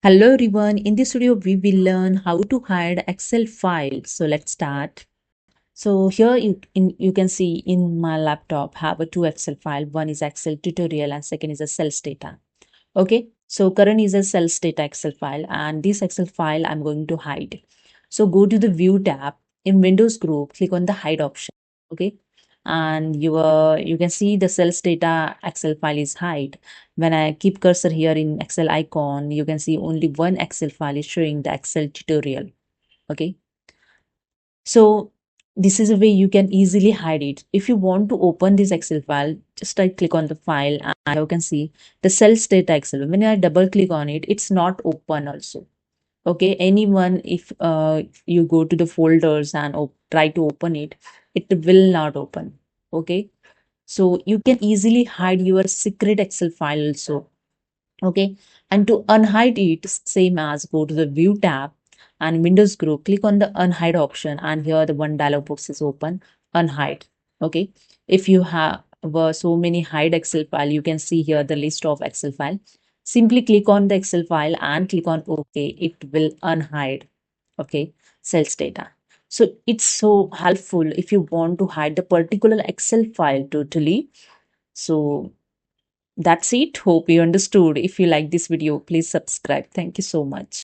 Hello everyone, in this video we will learn how to hide Excel file. So let's start. So here you can see in my laptop have a two Excel file. One is Excel tutorial and second is a sales data. Okay, so current is a sales data Excel file and this Excel file I'm going to hide. So go to the view tab in Windows group, click on the hide option. Okay, and you can see the sales data Excel file is hide. When I keep cursor here in Excel icon, you can see only one Excel file is showing the Excel tutorial. Okay, so this is a way you can easily hide it. If you want to open this Excel file, just I click on the file and you can see the sales data Excel. When I double click on it, it's not open also. Okay, anyone if you go to the folders and try to open it, it will not open. Okay, so you can easily hide your secret Excel file also. Okay, and to unhide it, same as go to the view tab and Windows group, click on the unhide option, and here the one dialog box is open, unhide. Okay, if you have so many hide Excel file, you can see here the list of Excel file. Simply click on the Excel file and click on OK. It will unhide. Okay, sales data. So it's so helpful if you want to hide the particular Excel file totally. So that's it. Hope you understood. If you like this video, please subscribe. Thank you so much.